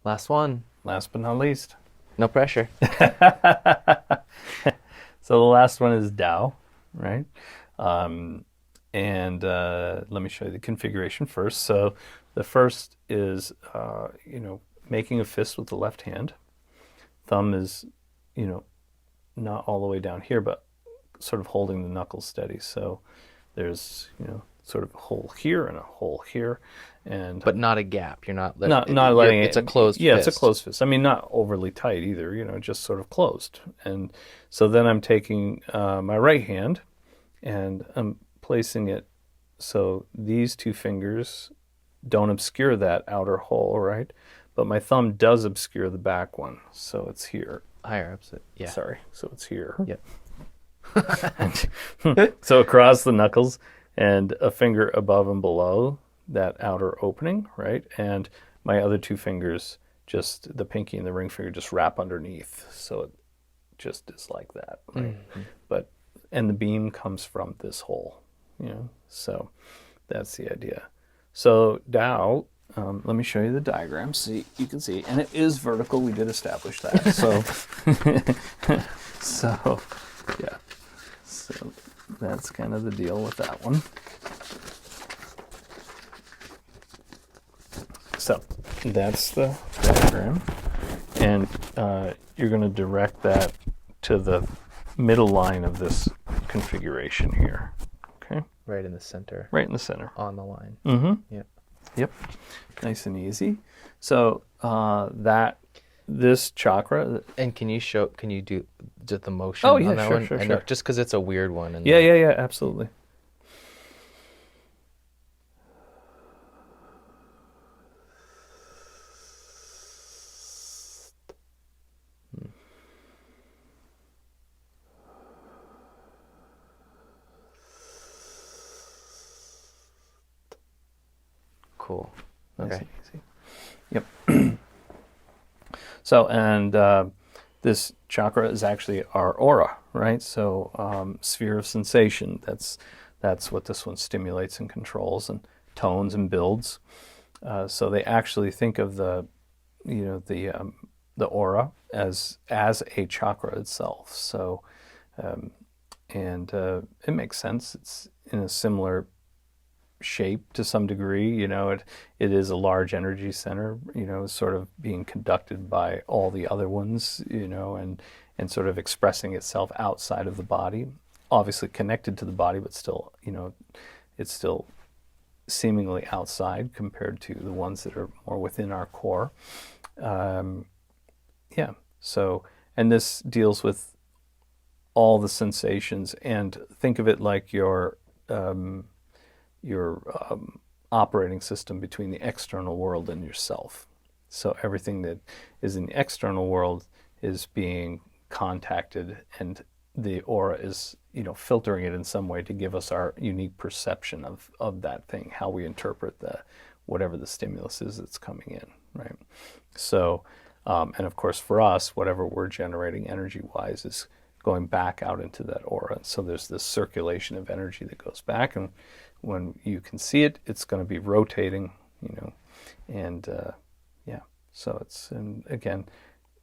Last one. Last but not least. No pressure. So the last one is Tao, right? And let me show you the configuration first. So the first is, making a fist with the left hand. Thumb is, you know, not all the way down here, but sort of holding the knuckles steady. So there's, sort of a hole here and a hole here, and But not a gap. You're not not letting it. It's a closed Yeah, fist. it's a closed fist. I mean, not overly tight either. Just sort of closed. And so then I'm taking my right hand and I'm placing it so these two fingers don't obscure that outer hole, right? But my thumb does obscure the back one, so it's here. Higher ups it. Yeah. Sorry, so it's here. Yep. So across the knuckles and a finger above and below that outer opening, right? And my other two fingers, just the pinky and the ring finger, just wrap underneath. So it just is like that, right? But and the beam comes from this hole, So that's the idea. So Tao, let me show you the diagram so you can see, and it is vertical. We did establish that. So, so yeah. So that's kind of the deal with that one. So that's the diagram, and you're going to direct that to the middle line of this configuration here. Okay, Right in the center. right in the center. On the line. Mm-hmm. Yep. Yep, nice and easy. So this chakra. And can you do just the motion Oh yeah, on that sure, one? sure, I know, sure. just because it's a weird one. And Yeah, absolutely. Cool. Nice Okay. and easy. Yep. So, and this chakra is actually our aura, right? So, sphere of sensation. That's what this one stimulates and controls, and tones and builds. So they actually think of the aura as a chakra itself. So, and it makes sense. It's in a similar shape to some degree. It is a large energy center, sort of being conducted by all the other ones, and sort of expressing itself outside of the body, obviously connected to the body, but still, it's still seemingly outside compared to the ones that are more within our core. Yeah. So, and this deals with all the sensations, and think of it like your operating system between the external world and yourself. So everything that is in the external world is being contacted, and the aura is, filtering it in some way to give us our unique perception of that thing, how we interpret whatever the stimulus is that's coming in, right? So, and of course for us, whatever we're generating energy-wise is going back out into that aura. So there's this circulation of energy that goes back, and when you can see it, it's going to be rotating, and yeah. So and again,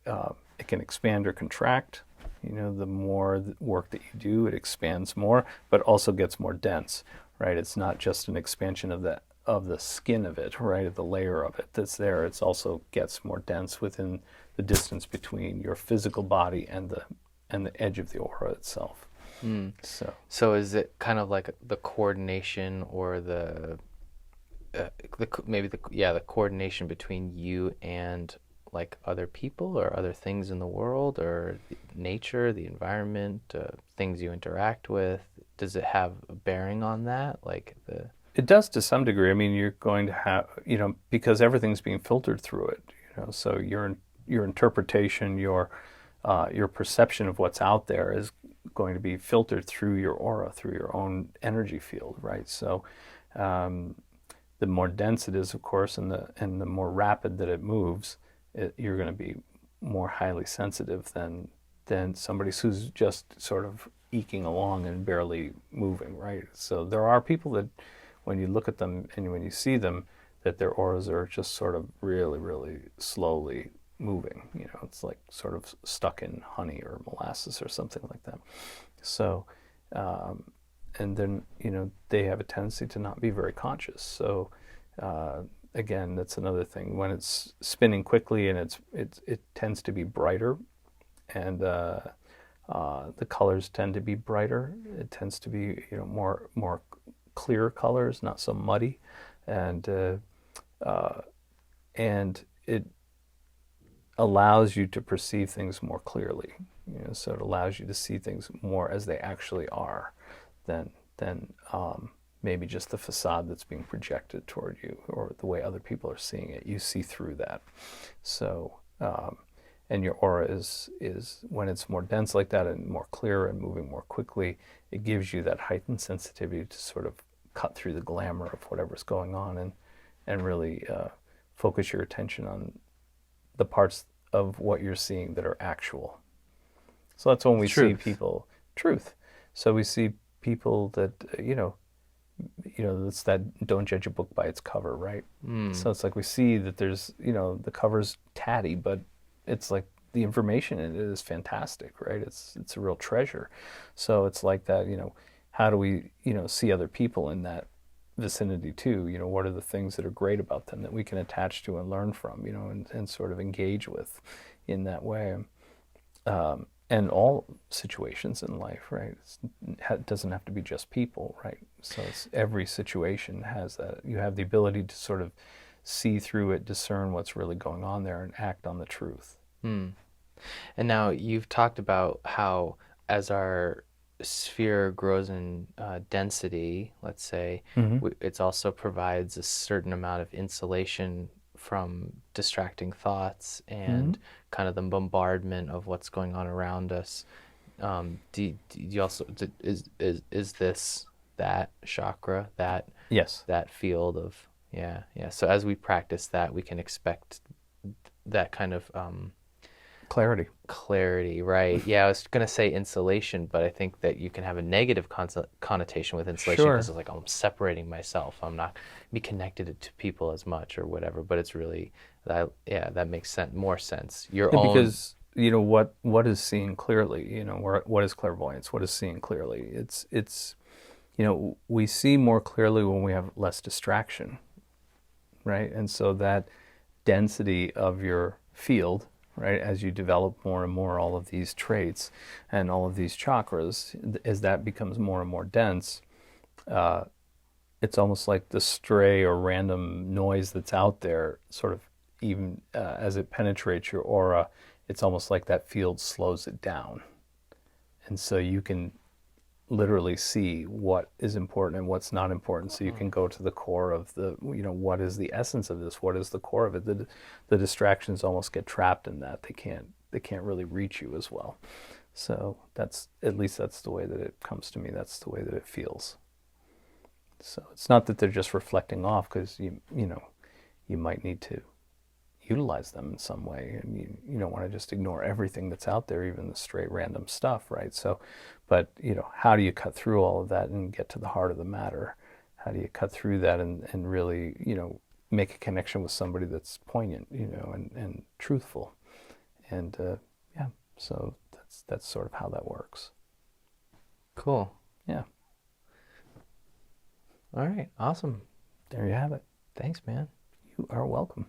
it can expand or contract. The more work that you do, it expands more, but also gets more dense, right? It's not just an expansion of the skin of it, right, of the layer of it that's there. It's also gets more dense within the distance between your physical body and the edge of the aura itself. So is it kind of like the coordination, or the coordination between you and like other people or other things in the world, or nature, the environment, things you interact with? Does it have a bearing on that? It does to some degree. I mean, you're going to have, because everything's being filtered through it, so your interpretation, your perception of what's out there is going to be filtered through your aura, through your own energy field, right? So the more dense it is, of course, and the more rapid that it moves, you're going to be more highly sensitive than somebody who's just sort of eking along and barely moving, right? So there are people that, when you look at them and when you see them, that their auras are just sort of really, really slowly moving. You know, it's like sort of stuck in honey or molasses or something like that. So, and then, you know, they have a tendency to not be very conscious. So, again, that's another thing. When it's spinning quickly and it tends to be brighter, and the colors tend to be brighter. It tends to be, you know, more clear colors, not so muddy, and uh, and it allows you to perceive things more clearly. You know, so it allows you to see things more as they actually are, than maybe just the facade that's being projected toward you, or the way other people are seeing it. You see through that. So, and your aura is when it's more dense like that and more clear and moving more quickly, it gives you that heightened sensitivity to sort of cut through the glamour of whatever's going on, and really focus your attention on the parts of what you're seeing that are actual. So that's when we see Truth. people, truth. So we see people that, it's that don't judge a book by its cover, right? Mm. So it's like we see that there's, the cover's tatty, but it's like the information in it is fantastic, right? It's a real treasure. So it's like that, how do we, see other people in that vicinity too? What are the things that are great about them that we can attach to and learn from, and sort of engage with in that way. And all situations in life, right? It doesn't have to be just people, right? So it's every situation has that. You have the ability to sort of see through it, discern what's really going on there, and act on the truth. Mm. And now you've talked about how, as our sphere grows in density, let's say, Mm-hmm. it also provides a certain amount of insulation from distracting thoughts Mm-hmm. and kind of the bombardment of what's going on around us. Do you also is this that chakra, Yes. that field of, yeah, yeah? So as we practice that, we can expect that kind of Clarity. clarity, right? Yeah, I was gonna say insulation, but I think that you can have a negative connotation with insulation because Sure. it's like, oh, I'm separating myself. I'm not be connected to people as much or whatever. But it's really that, yeah, that makes more sense. Your Yeah, own. because what is seeing clearly, what is clairvoyance? What is seeing clearly? It's we see more clearly when we have less distraction, right? And so that density of your field, right, as you develop more and more all of these traits and all of these chakras, as that becomes more and more dense, it's almost like the stray or random noise that's out there, sort of even as it penetrates your aura, it's almost like that field slows it down. And so you can literally see what is important and what's not important. So you can go to the core of what is the essence of this? What is the core of it? The distractions almost get trapped in that. They can't really reach you as well. So at least that's the way that it comes to me. That's the way that it feels. So it's not that they're just reflecting off, because you might need to utilize them in some way, and you don't want to just ignore everything that's out there, even the straight random stuff, right? So, but how do you cut through all of that and get to the heart of the matter? How do you cut through that and really make a connection with somebody that's poignant, and truthful, and yeah, so that's sort of how that works. Cool. Yeah, All right. Awesome. there you have it. Thanks, man. You are welcome.